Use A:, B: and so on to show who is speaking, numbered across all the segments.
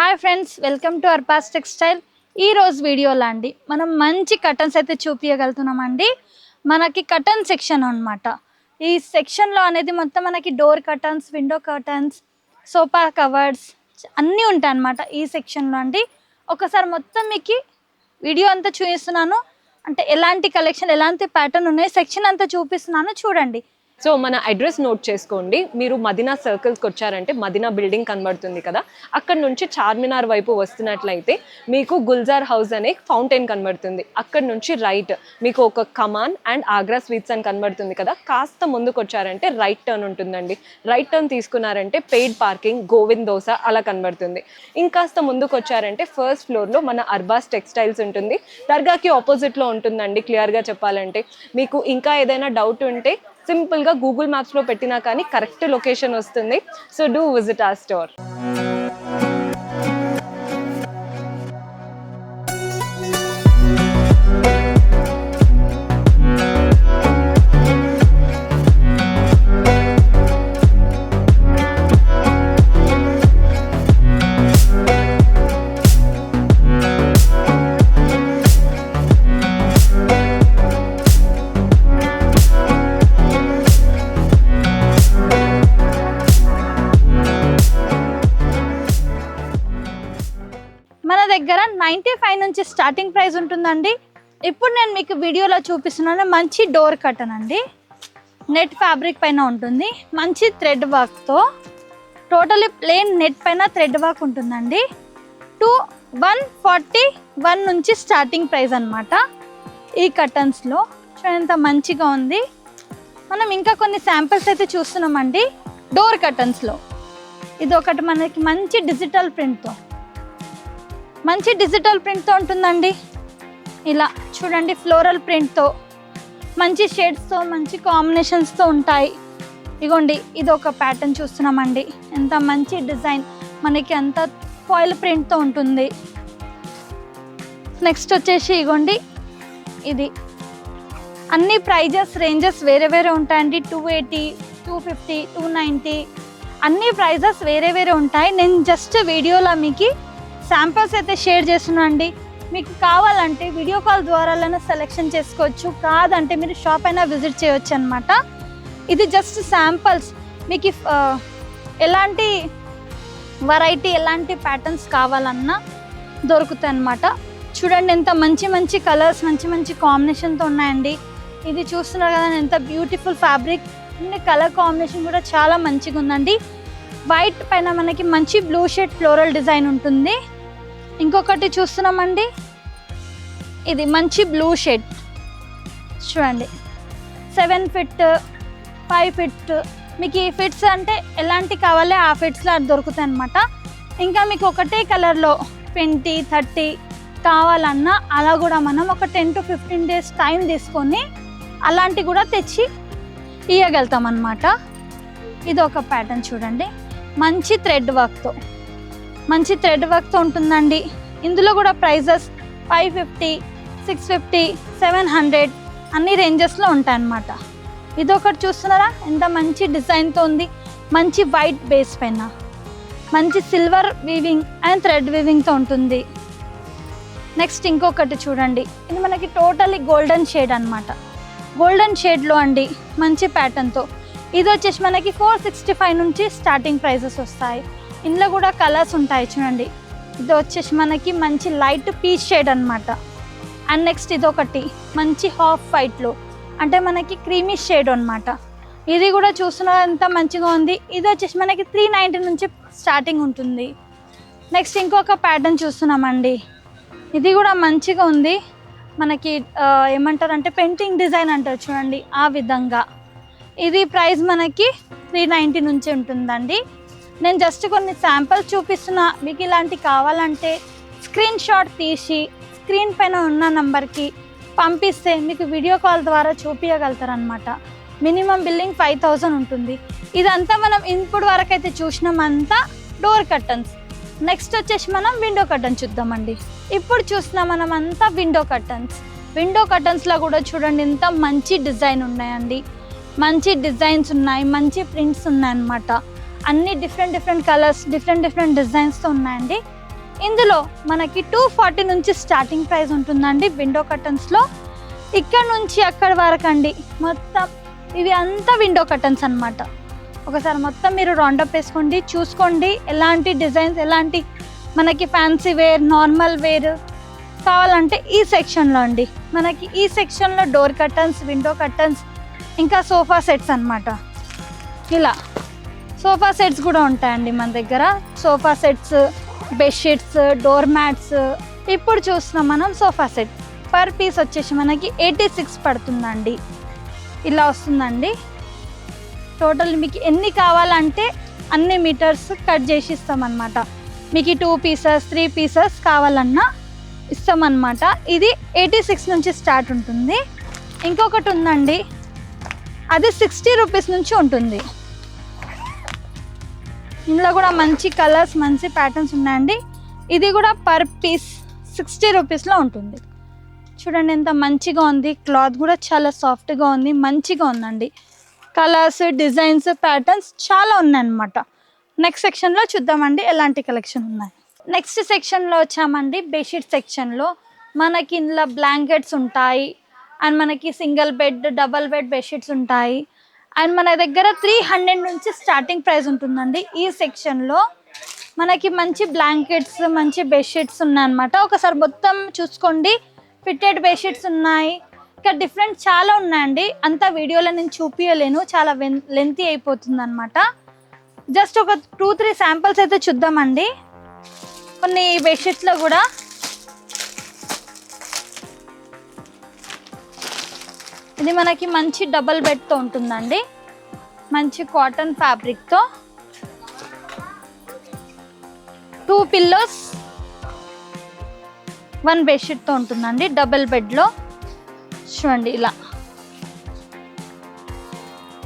A: Hi friends, welcome to Arpas textile. ఈ రోజు వీడియోలో అండి మనం మంచి కర్టన్స్ అయితే చూపించగలుగుతున్నామండి. మనకి కర్టన్ సెక్షన్ అన్నమాట. ఈ సెక్షన్లో అనేది మొత్తం మనకి door curtains, window curtains, sofa covers అన్నీ ఉంటాయి అన్నమాట ఈ సెక్షన్లో అండి. ఒకసారి మొత్తం మీకు వీడియో అంతా చూపిస్తున్నాను, అంటే ఎలాంటి కలెక్షన్ ఎలాంటి ప్యాటర్న్ ఉన్నాయి సెక్షన్ అంతా చూపిస్తున్నాను చూడండి.
B: సో మన అడ్రస్ నోట్ చేసుకోండి. మీరు మదీనా సర్కిల్స్కి వచ్చారంటే మదీనా బిల్డింగ్ కనబడుతుంది కదా, అక్కడ నుంచి చార్మినార్ వైపు వస్తున్నట్లయితే మీకు గుల్జార్ హౌస్ అనే ఫౌంటైన్ కనబడుతుంది. అక్కడ నుంచి రైట్ మీకు ఒక కమాన్ అండ్ ఆగ్రా స్వీట్స్ అని కనబడుతుంది కదా, కాస్త ముందుకు వచ్చారంటే రైట్ టర్న్ ఉంటుందండి. రైట్ టర్న్ తీసుకున్నారంటే పెయిడ్ పార్కింగ్, గోవింద్ దోస అలా కనబడుతుంది. ఇంకాస్త ముందుకు వచ్చారంటే ఫస్ట్ ఫ్లోర్లో మన అర్బాస్ టెక్స్టైల్స్ ఉంటుంది. దర్గాకి ఆపోజిట్లో ఉంటుందండి. క్లియర్గా చెప్పాలంటే మీకు ఇంకా ఏదైనా డౌట్ ఉంటే సింపుల్గా గూగుల్ మ్యాప్స్లో పెట్టినా కానీ కరెక్ట్ లొకేషన్ వస్తుంది. So do visit our store.
A: మన దగ్గర 95 నుంచి స్టార్టింగ్ ప్రైస్ ఉంటుందండి. ఇప్పుడు నేను మీకు వీడియోలో చూపిస్తున్నాను మంచి డోర్ కర్టన్ అండి. నెట్ ఫ్యాబ్రిక్ పైన ఉంటుంది, మంచి థ్రెడ్ వర్క్తో, టోటలీ ప్లెయిన్ నెట్ పైన థ్రెడ్ వర్క్ ఉంటుందండి. 141 నుంచి స్టార్టింగ్ ప్రైస్ అనమాట ఈ కర్టన్స్లో. ఎంత మంచిగా ఉంది. మనం ఇంకా కొన్ని శాంపిల్స్ అయితే చూస్తున్నామండి డోర్ కర్టన్స్లో. ఇది ఒకటి మనకి మంచి డిజిటల్ ప్రింట్తో ఉంటుందండి. ఇలా చూడండి, ఫ్లోరల్ ప్రింట్తో మంచి షేడ్స్తో మంచి కాంబినేషన్స్తో ఉంటాయి. ఇగోండి, ఇది ఒక ప్యాటర్న్ చూస్తున్నామండి. ఎంత మంచి డిజైన్, మనకి అంత ఫాయిల్ ప్రింట్తో ఉంటుంది. నెక్స్ట్ వచ్చేసి ఇగోండి, ఇది అన్ని ప్రైజెస్ రేంజెస్ వేరే వేరే ఉంటాయండి. 280, 250, 290 అన్ని ప్రైజెస్ వేరే వేరే ఉంటాయి. నేను జస్ట్ వీడియోలో మీకు శాంపిల్స్ అయితే షేర్ చేస్తున్నాను అండి. మీకు కావాలంటే వీడియో కాల్ ద్వారానే సెలెక్షన్ చేసుకోవచ్చు, కాదంటే మీరు షాప్ అయినా విజిట్ చేయవచ్చు అనమాట. ఇది జస్ట్ శాంపిల్స్. మీకు ఎలాంటి వెరైటీ ఎలాంటి ప్యాటర్న్స్ కావాలన్నా దొరుకుతాయి అన్నమాట. చూడండి ఎంత మంచి మంచి కలర్స్, మంచి మంచి కాంబినేషన్తో ఉన్నాయండి. ఇది చూస్తున్నారు కదా, ఎంత బ్యూటిఫుల్ ఫ్యాబ్రిక్, అన్ని కలర్ కాంబినేషన్ కూడా చాలా మంచిగా ఉందండి. వైట్ పైన మనకి మంచి బ్లూ షేడ్ ఫ్లోరల్ డిజైన్ ఉంటుంది. ఇంకొకటి చూస్తున్నామండి, ఇది మంచి బ్లూ షేడ్ చూడండి. 7 ఫీట్ 5 ఫీట్ మీకు ఈ ఫిట్స్ అంటే ఎలాంటి కావాలి ఆ ఫిట్స్లో దొరుకుతాయి అన్నమాట. ఇంకా మీకు ఒకటే కలర్లో 20, 30 కావాలన్నా అలా కూడా మనం ఒక 10 to 15 days టైం తీసుకొని అలాంటివి కూడా తెచ్చి ఇవ్వగలుగుతాం అన్నమాట. ఇది ఒక ప్యాటర్న్ చూడండి, మంచి థ్రెడ్ వర్క్తో ఉంటుందండి. ఇందులో కూడా ప్రైజెస్ 550, 650, 700 అన్ని రేంజెస్లో ఉంటాయన్నమాట. ఇదొకటి చూస్తున్నారా, ఎంత మంచి డిజైన్తో ఉంది. మంచి వైట్ బేస్ పైన మంచి సిల్వర్ వీవింగ్ అండ్ థ్రెడ్ వీవింగ్తో ఉంటుంది. నెక్స్ట్ ఇంకొకటి చూడండి, ఇది మనకి టోటలీ గోల్డెన్ షేడ్ అనమాట. గోల్డెన్ షేడ్లో అండి మంచి ప్యాటర్న్తో. ఇది వచ్చేసి మనకి 465 నుంచి స్టార్టింగ్ ప్రైజెస్ వస్తాయి. ఇందులో కూడా కలర్స్ ఉంటాయి చూడండి. ఇది వచ్చేసి మనకి మంచి లైట్ పీచ్ షేడ్ అనమాట. అండ్ నెక్స్ట్ ఇది ఒకటి మంచి హాఫ్ వైట్లో, అంటే మనకి క్రీమీ షేడ్ అనమాట. ఇది కూడా చూస్తున్నారు ఎంత మంచిగా ఉంది. ఇది వచ్చేసి మనకి 390 నుంచి స్టార్టింగ్ ఉంటుంది. నెక్స్ట్ ఇంకొక ప్యాటర్న్ చూస్తున్నామండి, ఇది కూడా మంచిగా ఉంది. మనకి ఏమంటారు అంటే పెయింటింగ్ డిజైన్ అంటారు చూడండి, ఆ విధంగా. ఇది ప్రైస్ మనకి 390 నుంచి ఉంటుందండి. నేను జస్ట్ కొన్ని శాంపిల్స్ చూపిస్తున్నా. మీకు ఇలాంటివి కావాలంటే స్క్రీన్ షాట్ తీసి స్క్రీన్ పైన ఉన్న నంబర్కి పంపిస్తే మీకు వీడియో కాల్ ద్వారా చూపించగలుగుతారనమాట. మినిమం బిల్లింగ్ 5000 ఉంటుంది. ఇదంతా మనం ఇప్పుడు వరకు అయితే చూసినామంతా డోర్ కర్టన్స్. నెక్స్ట్ వచ్చేసి మనం విండో కర్టన్ చూద్దామండి. ఇప్పుడు చూస్తున్నాం మనం అంతా విండో కర్టన్స్లో కూడా చూడండి ఎంత మంచి డిజైన్ ఉన్నాయండి. మంచి డిజైన్స్ ఉన్నాయి, మంచి ప్రింట్స్ ఉన్నాయన్నమాట. అన్ని డిఫరెంట్ కలర్స్, డిఫరెంట్ డిజైన్స్తో ఉన్నాయండి. ఇందులో మనకి 240 నుంచి స్టార్టింగ్ ప్రైస్ ఉంటుందండి విండో కర్టన్స్లో. ఇక్కడ నుంచి అక్కడ వరకు అండి మొత్తం ఇవి అంతా విండో కర్టన్స్ అన్నమాట. ఒకసారి మొత్తం మీరు రౌండప్ వేసుకోండి, చూసుకోండి ఎలాంటి డిజైన్స్, ఎలాంటి మనకి ఫ్యాన్సీ వేర్, నార్మల్ వేర్ కావాలంటే ఈ సెక్షన్లో అండి. మనకి ఈ సెక్షన్లో డోర్ కర్టన్స్, విండో కర్టన్స్, ఇంకా సోఫా సెట్స్ అన్నమాట. ఇలా సోఫా సెట్స్ కూడా ఉంటాయండి మన దగ్గర. Sofa sets, bedsheets, door mats. ఇప్పుడు చూస్తున్నాం మనం సోఫా సెట్. పర్ పీస్ వచ్చేసి మనకి 86 పడుతుందండి. ఇలా వస్తుందండి. టోటల్ మీకు ఎన్ని కావాలంటే అన్ని మీటర్స్ కట్ చేసి ఇస్తామన్నమాట. మీకు 2 పీసెస్ 3 పీసెస్ కావాలన్నా ఇస్తామన్నమాట. ఇది 86 నుంచి స్టార్ట్ ఉంటుంది. ఇంకొకటి ఉందండి, అది 60 రూపీస్ నుంచి ఉంటుంది. ఇందులో కూడా మంచి కలర్స్, మంచి ప్యాటర్న్స్ ఉన్నాయండి. ఇది కూడా పర్ పీస్ 60 రూపీస్లో ఉంటుంది. చూడండి ఎంత మంచిగా ఉంది. క్లాత్ కూడా చాలా సాఫ్ట్గా ఉంది, మంచిగా ఉందండి. కలర్స్, డిజైన్స్, ప్యాటర్న్స్ చాలా ఉన్నాయన్నమాట. నెక్స్ట్ సెక్షన్లో చూద్దామండి ఎలాంటి కలెక్షన్ ఉన్నాయి. నెక్స్ట్ సెక్షన్లో వచ్చామండి బెడ్షీట్ సెక్షన్లో. మనకి ఇందులో బ్లాంకెట్స్ ఉంటాయి, అండ్ మనకి single bed, double bed bedsheets ఉంటాయి. అండ్ మన దగ్గర 300 నుంచి స్టార్టింగ్ ప్రైస్ ఉంటుందండి. ఈ సెక్షన్లో మనకి మంచి బ్లాంకెట్స్, మంచి బెడ్షీట్స్ ఉన్నాయన్నమాట. ఒకసారి మొత్తం చూసుకోండి. ఫిట్టెడ్ బెడ్షీట్స్ ఉన్నాయి, ఇంకా డిఫరెంట్ చాలా ఉన్నాయండి. అంత వీడియోలో నేను చూపించలేను, చాలా లెంతీ అయిపోతుంది అనమాట. జస్ట్ ఒక 2-3 శాంపిల్స్ అయితే చూద్దామండి. కొన్ని బెడ్షీట్స్లో కూడా ఇది మనకి మంచి డబల్ బెడ్తో ఉంటుందండి. మంచి కాటన్ ఫ్యాబ్రిక్తో 2 పిల్లోస్ 1 బెడ్షీట్తో ఉంటుందండి. డబల్ బెడ్లో చూడండి ఇలా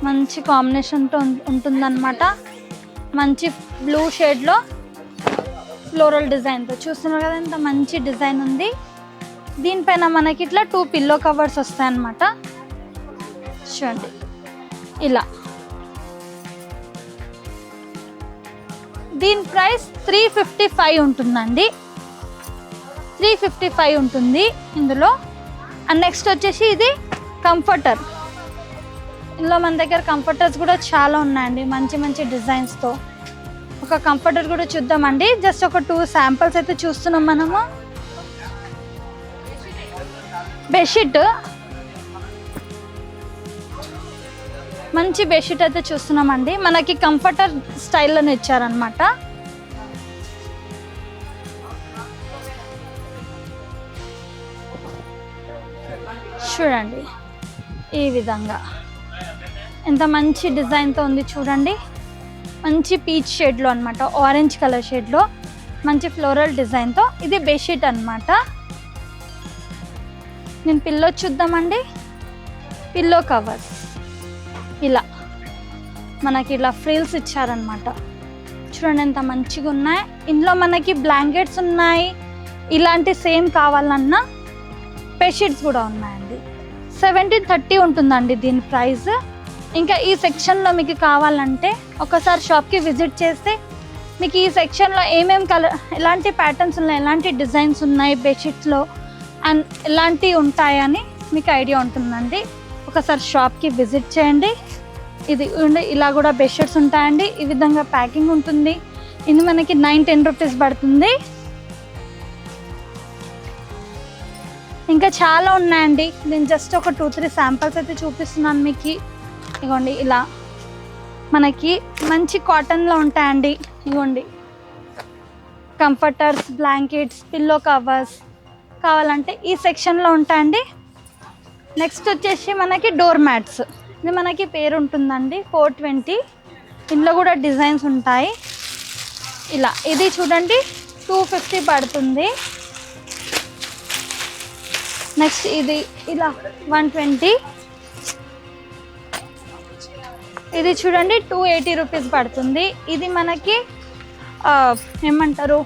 A: మంచి కాంబినేషన్తో ఉంటుందన్నమాట. మంచి బ్లూ షేడ్లో ఫ్లోరల్ డిజైన్తో చూస్తున్నారు కదా, ఎంత మంచి డిజైన్ ఉంది. దీనిపైన మనకి ఇట్లా 2 పిల్లో కవర్స్ వస్తాయన్నమాట. చూడండి ఇలా. దీని ప్రైస్ 355 ఉంటుందండి. 355 ఉంటుంది ఇందులో. అండ్ నెక్స్ట్ వచ్చేసి ఇది కంఫర్టర్. ఇందులో మన దగ్గర కంఫర్టర్స్ కూడా చాలా ఉన్నాయండి, మంచి మంచి డిజైన్స్తో. ఒక కంఫర్టర్ కూడా చూద్దామండి. జస్ట్ ఒక 2 శాంపిల్స్ అయితే చూస్తున్నాం మనము. బెడ్షీట్, మంచి బెడ్షీట్ అయితే చూస్తున్నామండి. మనకి కంఫర్టర్ స్టైల్లోనే ఇచ్చారనమాట. చూడండి ఈ విధంగా ఎంత మంచి డిజైన్తో ఉంది చూడండి. మంచి పీచ్ షేడ్లో అనమాట, ఆరెంజ్ కలర్ షేడ్లో మంచి ఫ్లోరల్ డిజైన్తో. ఇది బెడ్షీట్ అనమాట. నేను పిల్లో చూద్దామండి. పిల్లో కవర్స్ ఇలా మనకి ఇలా ఫ్రిల్స్ ఇచ్చారనమాట. చూడండి ఎంత మంచిగా ఉన్నాయి. ఇందులో మనకి బ్లాంకెట్స్ ఉన్నాయి. ఇలాంటి సేమ్ కావాలన్నా బెడ్షీట్స్ కూడా ఉన్నాయండి. 1730 ఉంటుందండి దీని ప్రైస్. ఇంకా ఈ సెక్షన్లో మీకు కావాలంటే ఒకసారి షాప్కి విజిట్ చేస్తే మీకు ఈ సెక్షన్లో ఏమేమి కలర్, ఎలాంటి ప్యాటర్న్స్ ఉన్నాయి, ఎలాంటి డిజైన్స్ ఉన్నాయి బెడ్షీట్స్లో, అండ్ ఎలాంటివి ఉంటాయని మీకు ఐడియా ఉంటుందండి. ఒకసారి షాప్కి విజిట్ చేయండి. ఇది ఇలా కూడా బెడ్షీట్స్ ఉంటాయండి. ఈ విధంగా ప్యాకింగ్ ఉంటుంది. ఇది మనకి 9-10 రూపీస్ పడుతుంది. ఇంకా చాలా ఉన్నాయండి. నేను జస్ట్ ఒక 2-3 శాంపిల్స్ అయితే చూపిస్తున్నాను మీకు. ఇగోండి ఇలా మనకి మంచి కాటన్లో ఉంటాయండి. ఇగోండి కంఫర్టర్స్, బ్లాంకెట్స్, పిల్లో కవర్స్ కావాలంటే ఈ సెక్షన్లో ఉంటాయండి. నెక్స్ట్ వచ్చేసి మనకి డోర్ మ్యాట్స్. ఇది మనకి పేరు ఉంటుందండి 420. ఇందులో కూడా డిజైన్స్ ఉంటాయి. ఇలా ఇది చూడండి 250 పడుతుంది. నెక్స్ట్ ఇది ఇలా 120. ఇది చూడండి 280 రూపీస్ పడుతుంది. ఇది మనకి ఏమంటారు,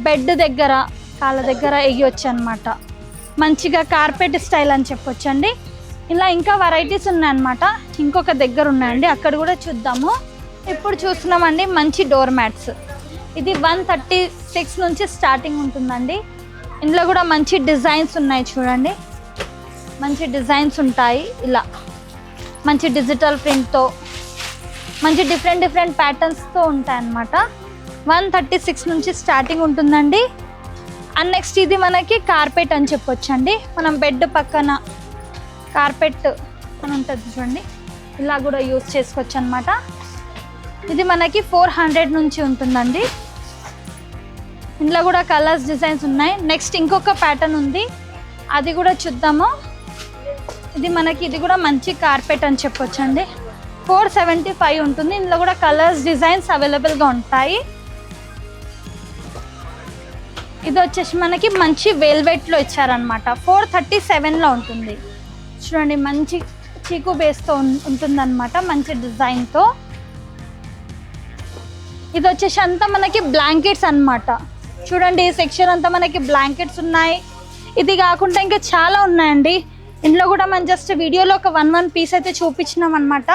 A: బెడ్ దగ్గర, కాళ్ళ దగ్గర ఎగియొచ్చు అనమాట. మంచిగా కార్పెట్ స్టైల్ అని చెప్పొచ్చండి. ఇలా ఇంకా వెరైటీస్ ఉన్నాయన్నమాట. ఇంకొక దగ్గర ఉన్నాయండి, అక్కడ కూడా చూద్దాము. ఇప్పుడు చూస్తున్నామండి మంచి డోర్ మ్యాట్స్. ఇది 136 నుంచి స్టార్టింగ్ ఉంటుందండి. ఇందులో కూడా మంచి డిజైన్స్ ఉన్నాయి చూడండి, మంచి డిజైన్స్ ఉంటాయి. ఇలా మంచి డిజిటల్ ప్రింట్తో మంచి డిఫరెంట్ ప్యాటర్న్స్తో ఉంటాయి అన్నమాట. 136 నుంచి స్టార్టింగ్ ఉంటుందండి. అండ్ నెక్స్ట్ ఇది మనకి కార్పెట్ అని చెప్పొచ్చండి. మనం బెడ్ పక్కన కార్పెట్ అని ఉంటుంది చూడండి, ఇలా కూడా యూజ్ చేసుకోవచ్చు అనమాట. ఇది మనకి 400 నుంచి ఉంటుందండి. ఇందులో కూడా కలర్స్ డిజైన్స్ ఉన్నాయి. నెక్స్ట్ ఇంకొక ప్యాటర్న్ ఉంది, అది కూడా చూద్దాము. ఇది కూడా మంచి కార్పెట్ అని చెప్పొచ్చండి. 475 ఉంటుంది. ఇందులో కూడా కలర్స్ డిజైన్స్ అవైలబుల్గా ఉంటాయి. ఇది వచ్చేసి మనకి మంచి వెల్వెట్లో ఇచ్చారనమాట. 437లో ఉంటుంది చూడండి, మంచి చీకు బేస్తో ఉంటుందన్నమాట, మంచి డిజైన్తో. ఇది వచ్చేసి అంతా మనకి బ్లాంకెట్స్ అన్నమాట. చూడండి ఈ సెక్షన్ అంతా మనకి బ్లాంకెట్స్ ఉన్నాయి. ఇది కాకుండా ఇంకా చాలా ఉన్నాయండి. ఇందులో కూడా మనం జస్ట్ వీడియోలో ఒక 1 పీస్ అయితే చూపించినాం అనమాట.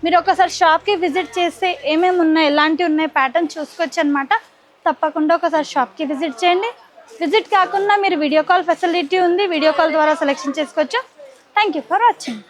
A: మీరు ఒకసారి షాప్కి విజిట్ చేస్తే ఏమేమి ఉన్నాయి, ఎలాంటివి ఉన్నాయి ప్యాటర్న్ చూసుకోవచ్చు అనమాట. తప్పకుండా ఒకసారి షాప్కి విజిట్ చేయండి. విజిట్ కాకుండా మీరు వీడియో కాల్ ఫెసిలిటీ ఉంది, వీడియో కాల్ ద్వారా సెలెక్షన్ చేసుకోవచ్చు. Thank you for watching.